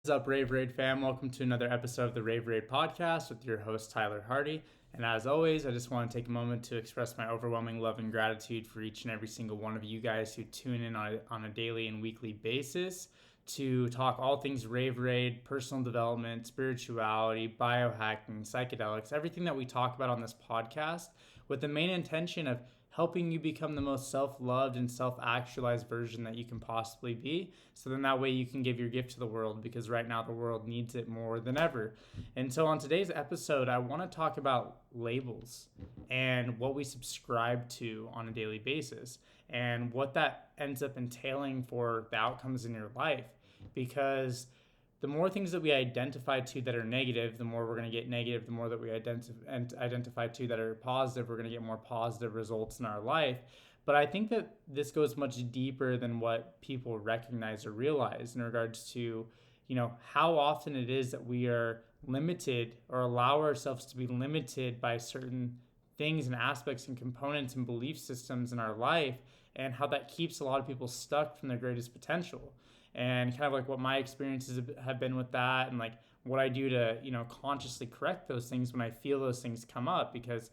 What's up, Raveraide fam? Welcome to another episode of the Raveraide podcast with your host, Tyler Hardy. And as always, I just want to take a moment to express my overwhelming love and gratitude for each and every single one of you guys who tune in on a daily and weekly basis to talk all things Raveraide, personal development, spirituality, biohacking, psychedelics, everything that we talk about on this podcast, with the main intention of helping you become the most self-loved and self-actualized version that you can possibly be. So then that way you can give your gift to the world, because right now the world needs it more than ever. And so on today's episode, I want to talk about labels and what we subscribe to on a daily basis and what that ends up entailing for the outcomes in your life. Because the more things that we identify to that are negative, the more we're going to get negative. The more that we identify to that are positive, we're going to get more positive results in our life. But I think that this goes much deeper than what people recognize or realize in regards to, how often it is that we are limited or allow ourselves to be limited by certain things and aspects and components and belief systems in our life, and how that keeps a lot of people stuck from their greatest potential. And kind of like what my experiences have been with that, and like what I do to consciously correct those things when I feel those things come up. Because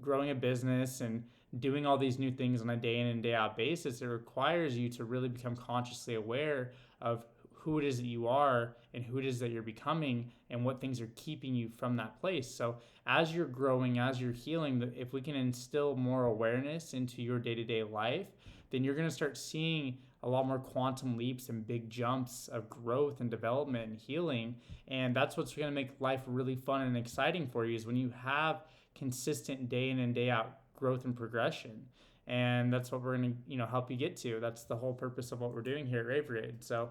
growing a business and doing all these new things on a day in and day out basis, it requires you to really become consciously aware of who it is that you are and who it is that you're becoming and what things are keeping you from that place. So as you're growing, as you're healing, if we can instill more awareness into your day-to-day life, then you're going to start seeing a lot more quantum leaps and big jumps of growth and development and healing. And that's what's going to make life really fun and exciting for you, is when you have consistent day in and day out growth and progression. And that's what we're going to help you get to. That's the whole purpose of what we're doing here at Raveraide. So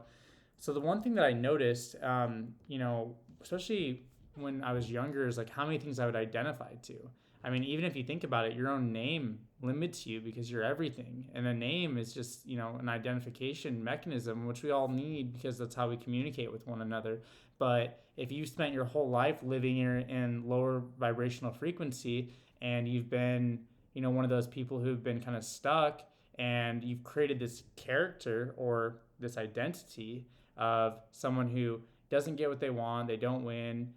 the one thing that I noticed, especially when I was younger, is like how many things I would identify to. I mean, even if you think about it, your own name limits you because you're everything. And a name is just, an identification mechanism, which we all need because that's how we communicate with one another. But if you've spent your whole life living in lower vibrational frequency, and you've been, one of those people who've been kind of stuck, and you've created this character or this identity of someone who doesn't get what they want, they don't win,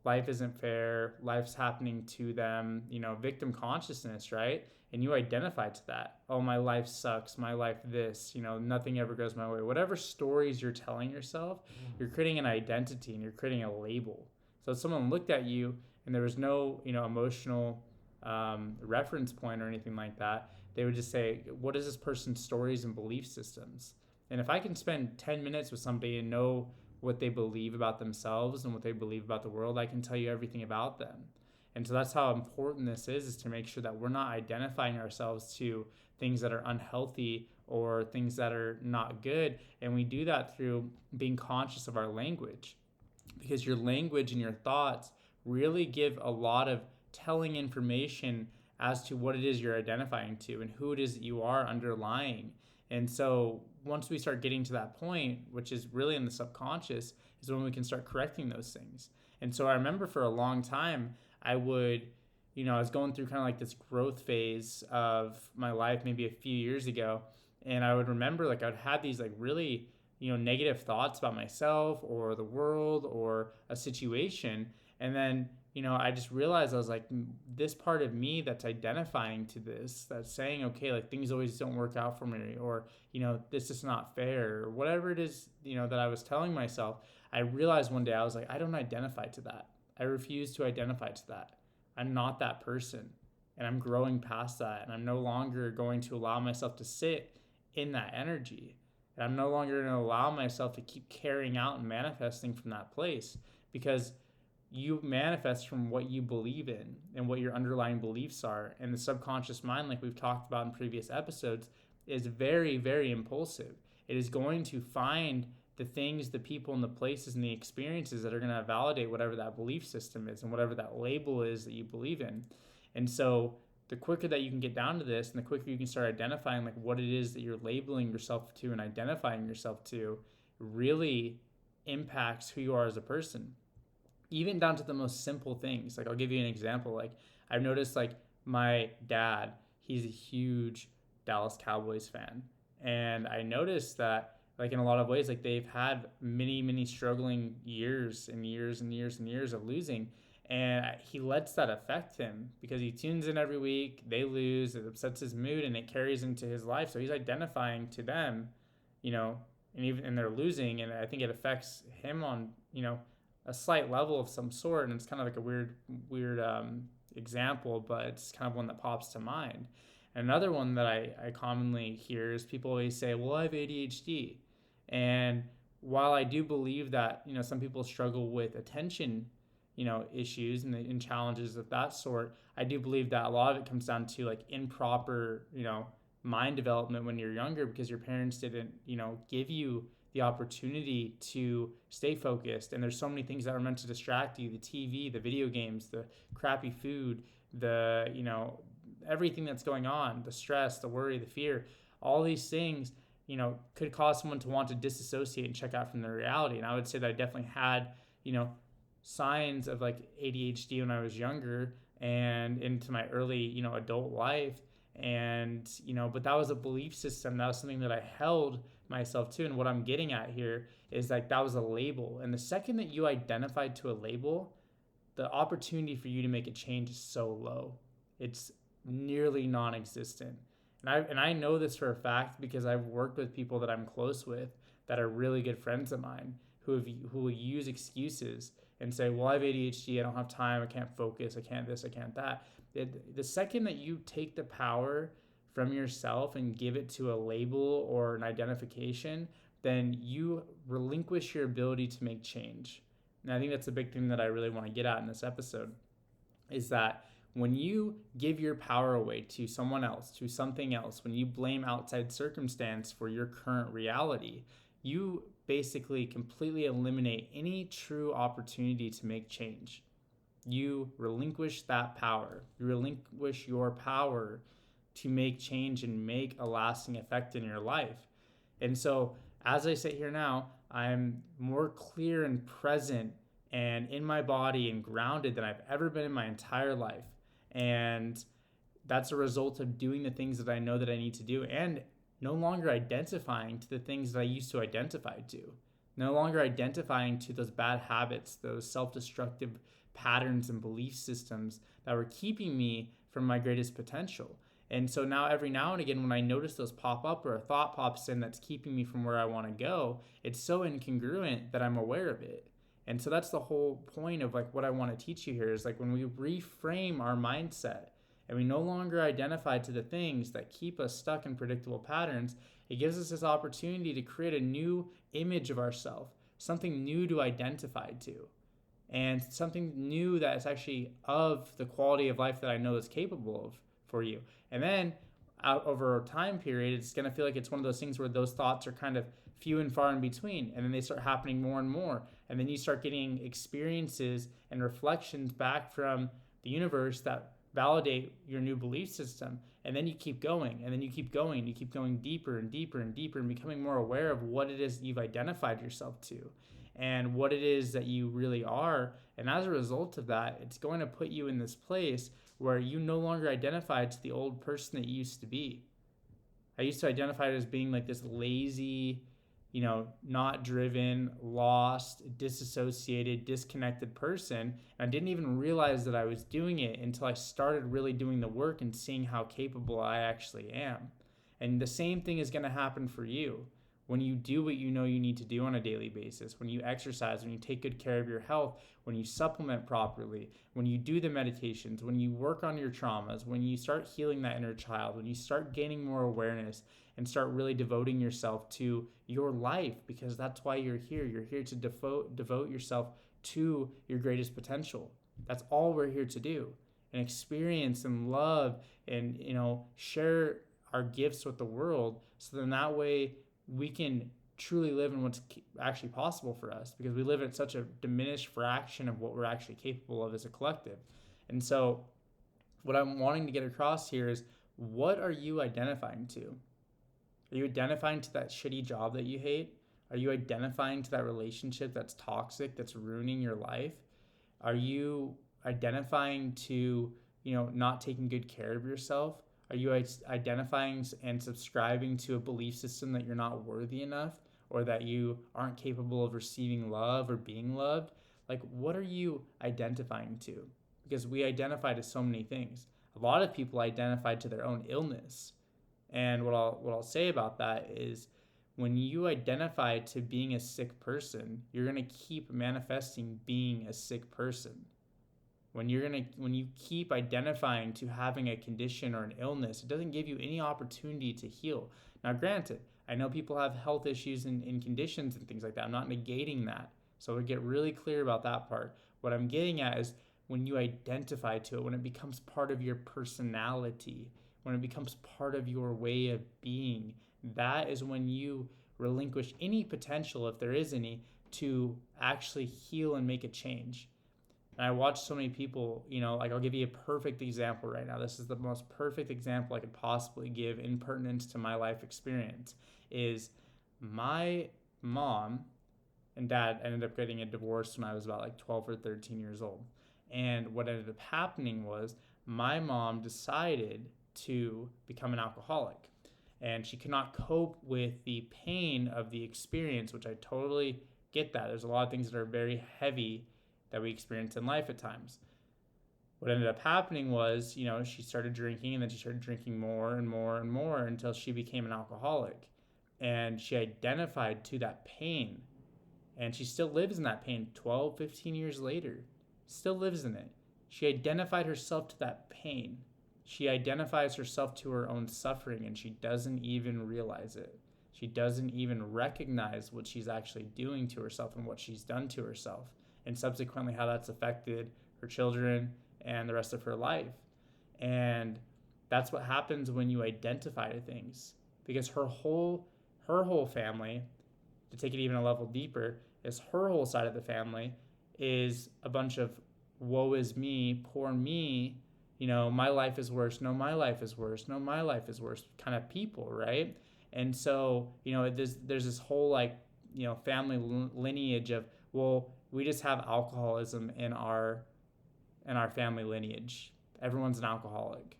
life isn't fair, life's happening to them, victim consciousness, right? And you identify to that. Oh, my life sucks, my life this, nothing ever goes my way. Whatever stories you're telling yourself, you're creating an identity and you're creating a label. So if someone looked at you and there was no, emotional reference point or anything like that, they would just say, what is this person's stories and belief systems? And if I can spend 10 minutes with somebody and know what they believe about themselves and what they believe about the world, I can tell you everything about them. And so that's how important this is to make sure that we're not identifying ourselves to things that are unhealthy or things that are not good. And we do that through being conscious of our language, because your language and your thoughts really give a lot of telling information as to what it is you're identifying to and who it is that you are underlying. And so once we start getting to that point, which is really in the subconscious, is when we can start correcting those things. And so I remember for a long time, I would, I was going through kind of like this growth phase of my life maybe a few years ago. And I would remember like I would have these like really, negative thoughts about myself or the world or a situation. And then, I just realized I was like, this part of me that's identifying to this, that's saying, okay, like things always don't work out for me, or, this is not fair, or whatever it is, that I was telling myself. I realized one day I was like, I don't identify to that. I refuse to identify to that. I'm not that person. And I'm growing past that. And I'm no longer going to allow myself to sit in that energy. And I'm no longer going to allow myself to keep carrying out and manifesting from that place, because you manifest from what you believe in and what your underlying beliefs are. And the subconscious mind, like we've talked about in previous episodes, is very, very impulsive. It is going to find the things, the people, and the places and the experiences that are going to validate whatever that belief system is and whatever that label is that you believe in. And so the quicker that you can get down to this, and the quicker you can start identifying like what it is that you're labeling yourself to and identifying yourself to, really impacts who you are as a person. Even down to the most simple things. Like I'll give you an example. Like I've noticed like my dad, he's a huge Dallas Cowboys fan. And I noticed that like in a lot of ways, like they've had many struggling years and years and years and years of losing, and he lets that affect him because he tunes in every week, they lose, it upsets his mood, and it carries into his life. So he's identifying to them, you know, and they're losing, and I think it affects him on, you know, a slight level of some sort. And it's kind of like a weird example, but it's kind of one that pops to mind. And another one that I commonly hear is people always say, well, I have ADHD. And while I do believe that, you know, some people struggle with attention, you know, issues and challenges of that sort, I do believe that a lot of it comes down to like improper, you know, mind development when you're younger, because your parents didn't, you know, give you the opportunity to stay focused. And there's so many things that are meant to distract you: the TV, the video games, the crappy food, the, you know, everything that's going on, the stress, the worry, the fear, all these things, you know, could cause someone to want to disassociate and check out from the reality. And I would say that I definitely had, you know, signs of like ADHD when I was younger and into my early, you know, adult life. And, you know, but that was a belief system. That was something that I held myself to. And what I'm getting at here is like that was a label. And the second that you identified to a label, the opportunity for you to make a change is so low. It's nearly non-existent. And I know this for a fact because I've worked with people that I'm close with that are really good friends of mine who will use excuses and say, well, I have ADHD, I don't have time, I can't focus, I can't this, I can't that. The second that you take the power from yourself and give it to a label or an identification, then you relinquish your ability to make change. And I think that's a big thing that I really want to get at in this episode, is that when you give your power away to someone else, to something else, when you blame outside circumstance for your current reality, you basically completely eliminate any true opportunity to make change. You relinquish that power. You relinquish your power to make change and make a lasting effect in your life. And so, as I sit here now, I'm more clear and present and in my body and grounded than I've ever been in my entire life. And that's a result of doing the things that I know that I need to do, and no longer identifying to the things that I used to identify to. No longer identifying to those bad habits, those self-destructive patterns and belief systems that were keeping me from my greatest potential. And so now every now and again when I notice those pop up or a thought pops in that's keeping me from where I want to go, it's so incongruent that I'm aware of it. And so that's the whole point of like what I want to teach you here, is like when we reframe our mindset and we no longer identify to the things that keep us stuck in predictable patterns, it gives us this opportunity to create a new image of ourselves, something new to identify to, and something new that is actually of the quality of life that I know is capable of for you. And then out over a time period, it's going to feel like it's one of those things where those thoughts are kind of few and far in between, and then they start happening more and more, and then you start getting experiences and reflections back from the universe that validate your new belief system. And then you keep going, and then you keep going, you keep going deeper and deeper and deeper, and becoming more aware of what it is you've identified yourself to and what it is that you really are. And as a result of that, it's going to put you in this place where you no longer identify to the old person that you used to be. I used to identify it as being like this lazy, you know, not driven, lost, disassociated, disconnected person. And I didn't even realize that I was doing it until I started really doing the work and seeing how capable I actually am. And the same thing is going to happen for you. When you do what you know you need to do on a daily basis, when you exercise, when you take good care of your health, when you supplement properly, when you do the meditations, when you work on your traumas, when you start healing that inner child, when you start gaining more awareness and start really devoting yourself to your life, because that's why you're here. You're here to devote yourself to your greatest potential. That's all we're here to do. And experience and love and, you know, share our gifts with the world, so then that way we can truly live in what's actually possible for us, because we live at such a diminished fraction of what we're actually capable of as a collective. And so what I'm wanting to get across here is, what are you identifying to? Are you identifying to that shitty job that you hate? Are you identifying to that relationship that's toxic, that's ruining your life? Are you identifying to, you know, not taking good care of yourself? Are you identifying and subscribing to a belief system that you're not worthy enough or that you aren't capable of receiving love or being loved, like what are you identifying to? Because we identify to so many things. A lot of people identify to their own illness. And what I'll say about that is when you identify to being a sick person, you're going to keep manifesting being a sick person. When you keep identifying to having a condition or an illness, it doesn't give you any opportunity to heal. Now, granted, I know people have health issues and conditions and things like that. I'm not negating that. So we get really clear about that part. What I'm getting at is when you identify to it, when it becomes part of your personality, when it becomes part of your way of being, that is when you relinquish any potential, if there is any, to actually heal and make a change. And I watch so many people, like I'll give you a perfect example right now. This is the most perfect example I could possibly give in pertinence to my life experience. Is my mom and dad ended up getting a divorce when I was about like 12 or 13 years old. And what ended up happening was my mom decided to become an alcoholic. And she could not cope with the pain of the experience, which I totally get that. There's a lot of things that are very heavy that we experience in life at times. What ended up happening was, she started drinking, and then she started drinking more and more and more until she became an alcoholic. And she identified to that pain. And she still lives in that pain 12, 15 years later. Still lives in it. She identified herself to that pain. She identifies herself to her own suffering, and she doesn't even realize it. She doesn't even recognize what she's actually doing to herself and what she's done to herself, and subsequently how that's affected her children and the rest of her life. And that's what happens when you identify to things, because her whole family, to take it even a level deeper, is her whole side of the family is a bunch of woe is me, poor me, my life is worse, no, my life is worse, no, my life is worse kind of people, right? And so, there's this whole family lineage of, well, we just have alcoholism in our family lineage. Everyone's an alcoholic.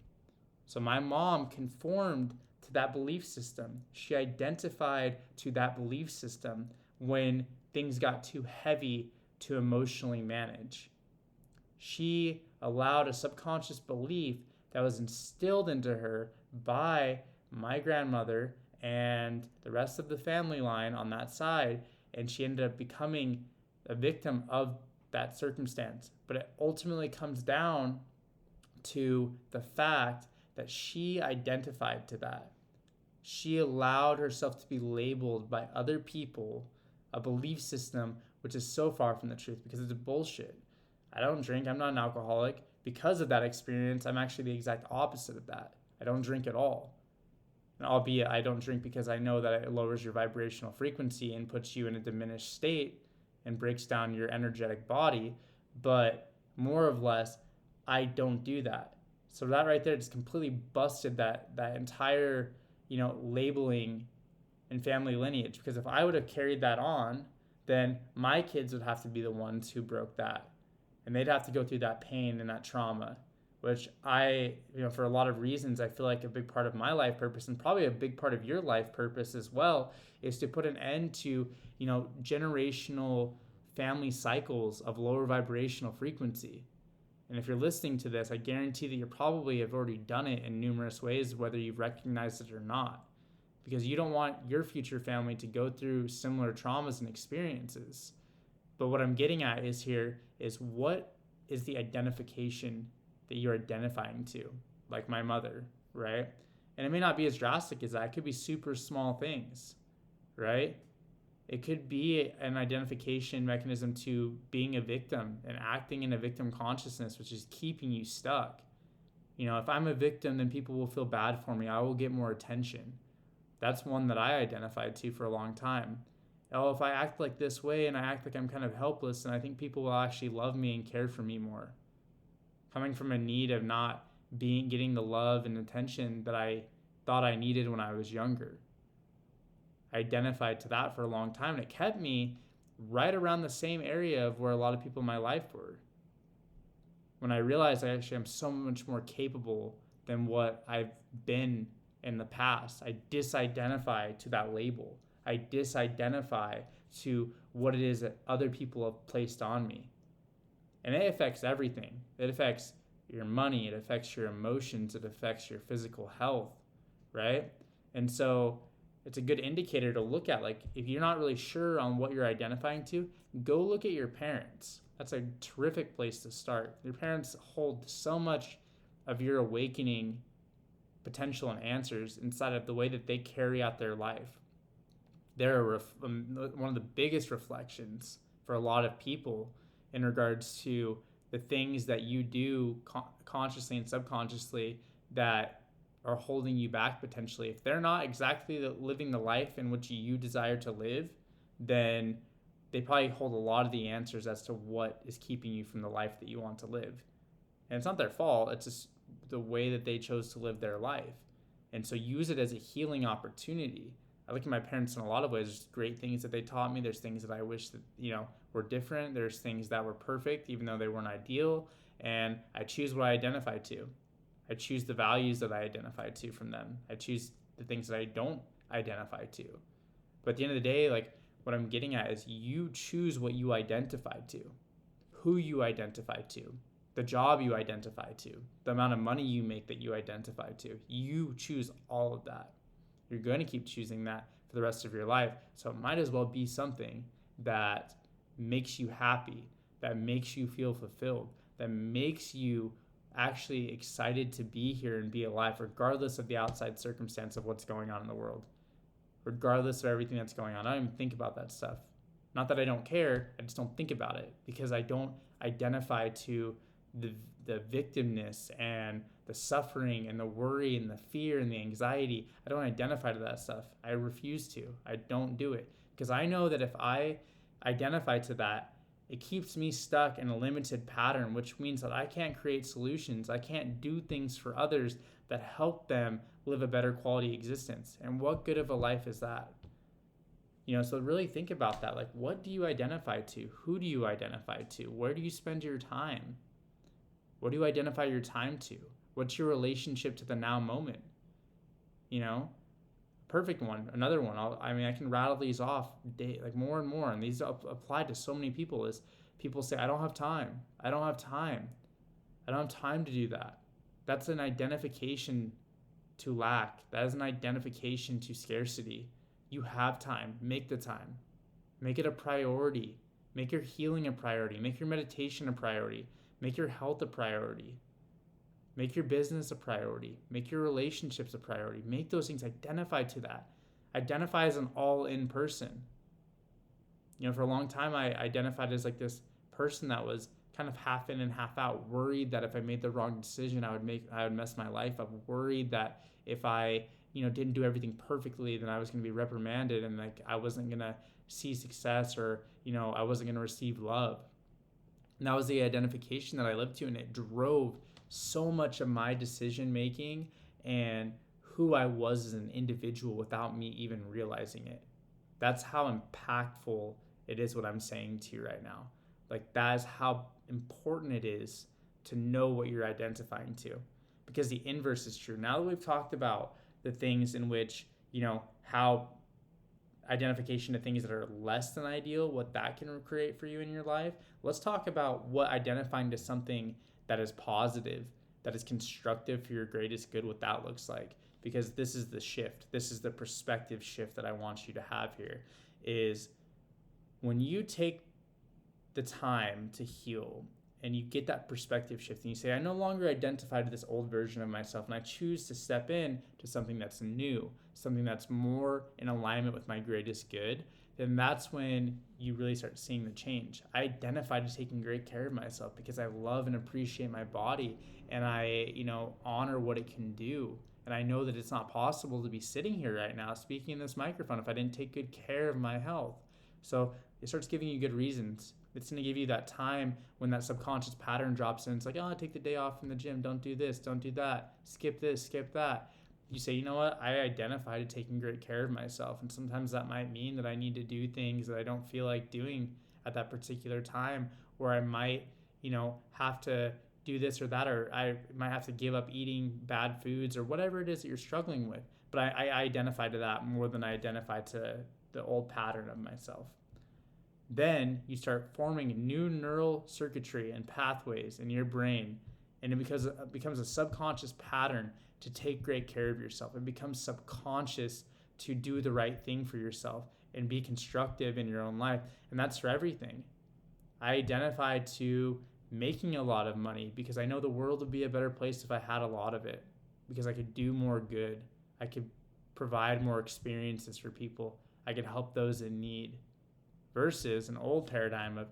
So my mom conformed to that belief system. She identified to that belief system when things got too heavy to emotionally manage. She allowed a subconscious belief that was instilled into her by my grandmother and the rest of the family line on that side, and she ended up becoming a victim of that circumstance. But it ultimately comes down to the fact that she identified to that. She allowed herself to be labeled by other people, a belief system which is so far from the truth, because it's bullshit. I don't drink. I'm not an alcoholic. Because of that experience, I'm actually the exact opposite of that. I don't drink at all. And albeit I don't drink because I know that it lowers your vibrational frequency and puts you in a diminished state and breaks down your energetic body. But more or less, I don't do that. So that right there just completely busted that entire, labeling and family lineage. Because if I would have carried that on, then my kids would have to be the ones who broke that. And they'd have to go through that pain and that trauma, which I, for a lot of reasons, I feel like a big part of my life purpose, and probably a big part of your life purpose as well, is to put an end to, generational family cycles of lower vibrational frequency. And if you're listening to this, I guarantee that you probably have already done it in numerous ways, whether you've recognized it or not, because you don't want your future family to go through similar traumas and experiences. But what I'm getting at is what is the identification that you're identifying to, like my mother, right? And it may not be as drastic as that. It could be super small things, right? It could be an identification mechanism to being a victim and acting in a victim consciousness, which is keeping you stuck. If I'm a victim, then people will feel bad for me. I will get more attention. That's one that I identified to for a long time. Oh, if I act like this way and I act like I'm kind of helpless, then I think people will actually love me and care for me more. Coming from a need of not getting the love and attention that I thought I needed when I was younger. I identified to that for a long time, and it kept me right around the same area of where a lot of people in my life were. When I realized I actually am so much more capable than what I've been in the past, I disidentify to that label. I disidentify to what it is that other people have placed on me. And it affects everything. It affects your money, it affects your emotions, it affects your physical health, right? And so it's a good indicator to look at. Like, if you're not really sure on what you're identifying to, go look at your parents. That's a terrific place to start. Your parents hold so much of your awakening potential and answers inside of the way that they carry out their life. They're one of the biggest reflections for a lot of people in regards to the things that you do consciously and subconsciously that are holding you back potentially. If they're not exactly living the life in which you desire to live, then they probably hold a lot of the answers as to what is keeping you from the life that you want to live. And it's not their fault, it's just the way that they chose to live their life. And so use it as a healing opportunity. I look at my parents in a lot of ways. There's great things that they taught me. There's things that I wish that, were different. There's things that were perfect, even though they weren't ideal. And I choose what I identify to. I choose the values that I identify to from them. I choose the things that I don't identify to. But at the end of the day, like, what I'm getting at is you choose what you identify to, who you identify to, the job you identify to, the amount of money you make that you identify to. You choose all of that. You're going to keep choosing that for the rest of your life. So it might as well be something that makes you happy, that makes you feel fulfilled, that makes you actually excited to be here and be alive, regardless of the outside circumstance of what's going on in the world, regardless of everything that's going on. I don't even think about that stuff. Not that I don't care, I just don't think about it because I don't identify to the victimness and the suffering and the worry and the fear and the anxiety. I don't identify to that stuff. I refuse to. I don't do it because I know that if I identify to that, it keeps me stuck in a limited pattern, which means that I can't create solutions. I can't do things for others that help them live a better quality existence. And what good of a life is that? So really think about that. Like, what do you identify to? Who do you identify to? Where do you spend your time? What do you identify your time to? What's your relationship to the now moment? Perfect one. Another one. I can rattle these off like more and more, and these apply to so many people. Is people say, I don't have time. I don't have time. I don't have time to do that. That's an identification to lack. That is an identification to scarcity. You have time. Make the time. Make it a priority. Make your healing a priority. Make your meditation a priority. Make your health a priority. Make your business a priority. Make your relationships a priority. Make those things. Identify to that. Identify as an all-in person. For a long time, I identified as like this person that was kind of half in and half out, worried that if I made the wrong decision, I would mess my life up. Worried that if I, didn't do everything perfectly, then I was going to be reprimanded and like I wasn't going to see success or, I wasn't going to receive love. And that was the identification that I lived to, and it drove so much of my decision making and who I was as an individual without me even realizing it. That's how impactful it is what I'm saying to you right now. Like, that is how important it is to know what you're identifying to, because the inverse is true. Now that we've talked about the things in which, how identification of things that are less than ideal, what that can create for you in your life, let's talk about what identifying to something that is positive, that is constructive for your greatest good, what that looks like. Because this is the shift. This is the perspective shift that I want you to have here, is when you take the time to heal and you get that perspective shift and you say, I no longer identify to this old version of myself and I choose to step in to something that's new, something that's more in alignment with my greatest good, then that's when you really start seeing the change. I identify to taking great care of myself because I love and appreciate my body and I, honor what it can do. And I know that it's not possible to be sitting here right now speaking in this microphone if I didn't take good care of my health. So it starts giving you good reasons. It's going to give you that time when that subconscious pattern drops in. It's like, oh, take the day off from the gym. Don't do this. Don't do that. Skip this. Skip that. You say, you know what? I identify to taking great care of myself. And sometimes that might mean that I need to do things that I don't feel like doing at that particular time, or I might, have to do this or that, or I might have to give up eating bad foods or whatever it is that you're struggling with. But I identify to that more than I identify to the old pattern of myself. Then you start forming new neural circuitry and pathways in your brain, and it becomes a subconscious pattern to take great care of yourself. It becomes subconscious to do the right thing for yourself and be constructive in your own life. And that's for everything. I identified to making a lot of money because I know the world would be a better place if I had a lot of it, because I could do more good. I could provide more experiences for people. I could help those in need. Versus an old paradigm of,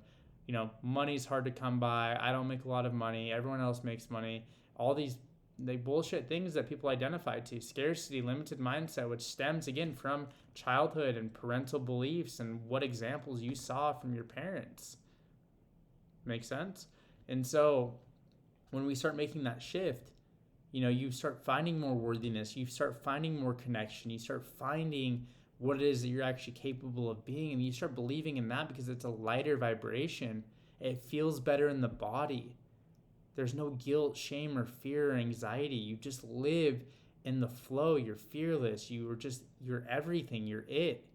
money's hard to come by. I don't make a lot of money. Everyone else makes money. All these bullshit things that people identify to. Scarcity, limited mindset, which stems again from childhood and parental beliefs and what examples you saw from your parents. Make sense? And so when we start making that shift, you start finding more worthiness. You start finding more connection. You start finding what it is that you're actually capable of being, and you start believing in that because it's a lighter vibration. It feels better in the body. There's no guilt, shame, or fear or anxiety. You just live in the flow. You're fearless. You're everything. You're it.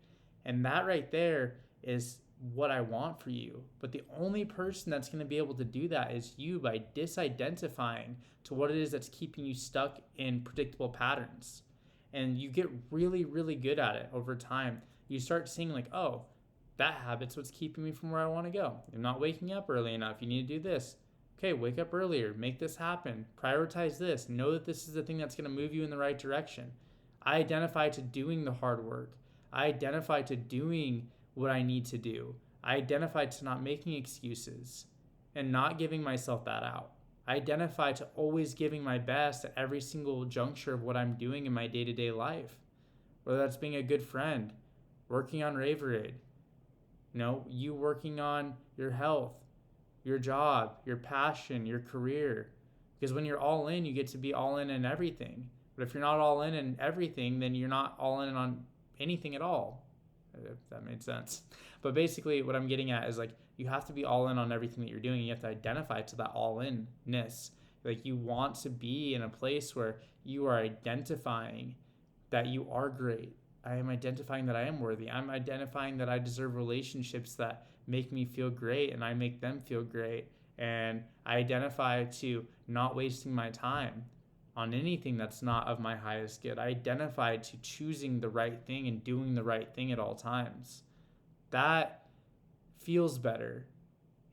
And that right there is what I want for you. But the only person that's going to be able to do that is you, by disidentifying to what it is that's keeping you stuck in predictable patterns. And you get really, really good at it over time. You start seeing like, oh, that habit's what's keeping me from where I want to go. I'm not waking up early enough. You need to do this. Okay, wake up earlier. Make this happen. Prioritize this. Know that this is the thing that's going to move you in the right direction. I identify to doing the hard work. I identify to doing what I need to do. I identify to not making excuses and not giving myself that out. I identify to always giving my best at every single juncture of what I'm doing in my day-to-day life. Whether that's being a good friend, working on Raveraide, you working on your health, your job, your passion, your career. Because when you're all in, you get to be all in everything. But if you're not all in everything, then you're not all in on anything at all. If that made sense. But basically what I'm getting at is like, you have to be all in on everything that you're doing. You have to identify to that all-in-ness. Like, you want to be in a place where you are identifying that you are great. I am identifying that I am worthy. I'm identifying that I deserve relationships that make me feel great and I make them feel great. And I identify to not wasting my time on anything that's not of my highest good. I identify to choosing the right thing and doing the right thing at all times. That feels better.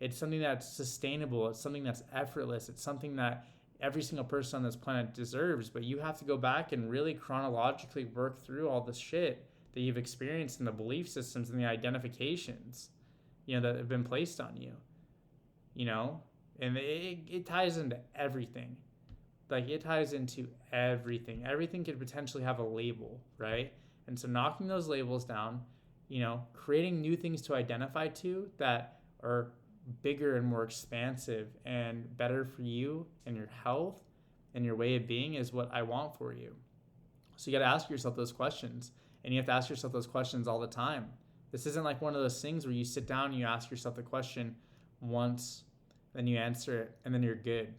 It's something that's sustainable. It's something that's effortless. It's something that every single person on this planet deserves. But you have to go back and really chronologically work through all the shit that you've experienced and the belief systems and the identifications, that have been placed on you, and it ties into everything. Like, it ties into everything. Everything could potentially have a label, right? And so knocking those labels down, creating new things to identify to that are bigger and more expansive and better for you and your health and your way of being is what I want for you. So you got to ask yourself those questions, and you have to ask yourself those questions all the time. This isn't like one of those things where you sit down and you ask yourself the question once, then you answer it, and then you're good.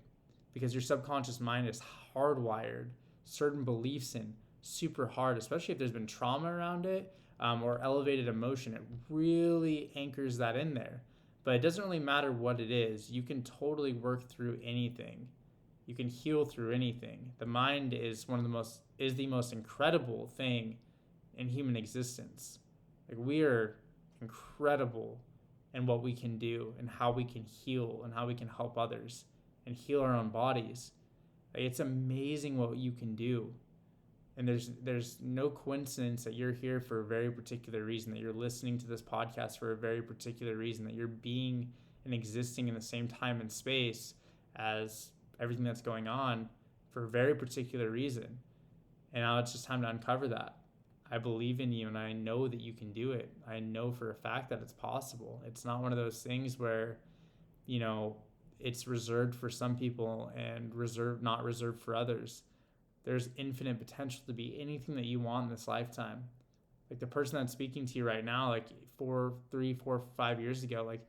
Because your subconscious mind is hardwired certain beliefs in super hard, especially if there's been trauma around it or elevated emotion. It really anchors that in there. But it doesn't really matter what it is. You can totally work through anything. You can heal through anything. The mind is the most incredible thing in human existence. Like, we are incredible in what we can do and how we can heal and how we can help others and heal our own bodies. Like, it's amazing what you can do. And there's no coincidence that you're here for a very particular reason, that you're listening to this podcast for a very particular reason, that you're being and existing in the same time and space as everything that's going on for a very particular reason. And now it's just time to uncover that. I believe in you, and I know that you can do it. I know for a fact that it's possible. It's not one of those things where, it's reserved for some people and not reserved for others. There's infinite potential to be anything that you want in this lifetime. Like, the person that's speaking to you right now, like 3, 4, 5 years ago, like,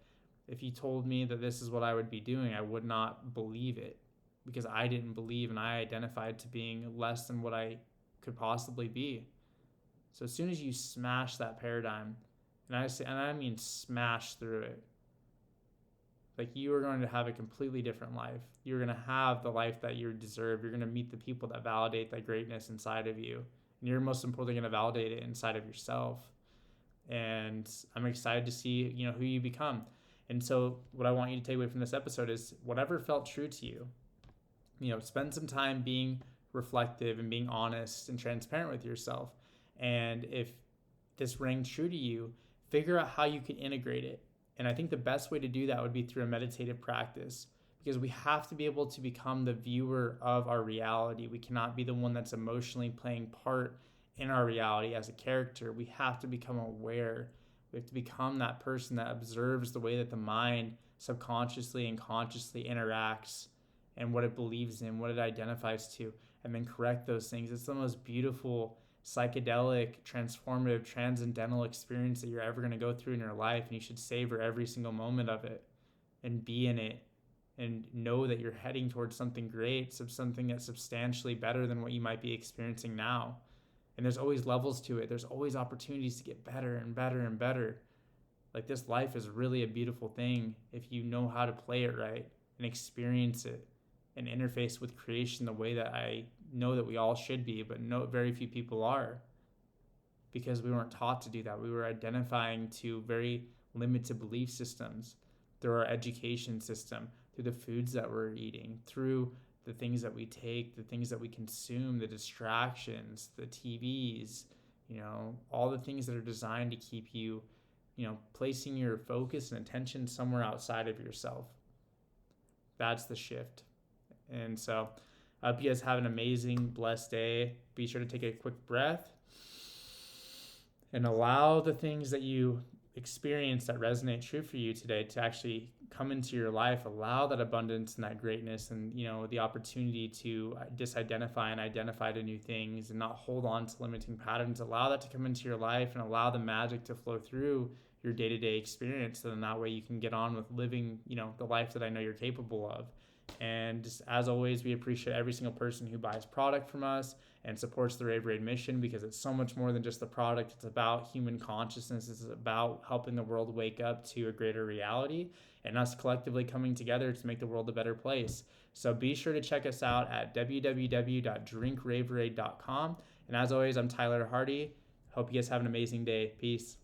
if you told me that this is what I would be doing, I would not believe it, because I didn't believe and I identified to being less than what I could possibly be. So as soon as you smash that paradigm, and I mean smash through it, like you are going to have a completely different life. You're going to have the life that you deserve. You're going to meet the people that validate that greatness inside of you. And you're most importantly going to validate it inside of yourself. And I'm excited to see, who you become. And so what I want you to take away from this episode is whatever felt true to you, spend some time being reflective and being honest and transparent with yourself. And if this rang true to you, figure out how you can integrate it. And I think the best way to do that would be through a meditative practice, because we have to be able to become the viewer of our reality. We cannot be the one that's emotionally playing part in our reality as a character. We have to become aware. We have to become that person that observes the way that the mind subconsciously and consciously interacts and what it believes in, what it identifies to, and then correct those things. It's the most beautiful, psychedelic, transformative, transcendental experience that you're ever going to go through in your life, and you should savor every single moment of it and be in it and know that you're heading towards something great, something that's substantially better than what you might be experiencing now. And there's always levels to it. There's always opportunities to get better and better and better. Like, this life is really a beautiful thing if you know how to play it right and experience it and interface with creation the way that I know that we all should be, but very few people are, because we weren't taught to do that. We were identifying to very limited belief systems through our education system, through the foods that we're eating, through the things that we take, the things that we consume, the distractions, the TVs, all the things that are designed to keep you, placing your focus and attention somewhere outside of yourself. That's the shift. And so I hope you guys have an amazing, blessed day. Be sure to take a quick breath and allow the things that you experience that resonate true for you today to actually come into your life. Allow that abundance and that greatness and, the opportunity to disidentify and identify to new things and not hold on to limiting patterns. Allow that to come into your life and allow the magic to flow through your day-to-day experience. So then that way you can get on with living, the life that I know you're capable of. And just, as always, we appreciate every single person who buys product from us and supports the Raveraide mission, because it's so much more than just the product. It's about human consciousness. It's about helping the world wake up to a greater reality and us collectively coming together to make the world a better place. So be sure to check us out at www.drinkraveraide.com. And as always, I'm Tyler Hardy. Hope you guys have an amazing day. Peace.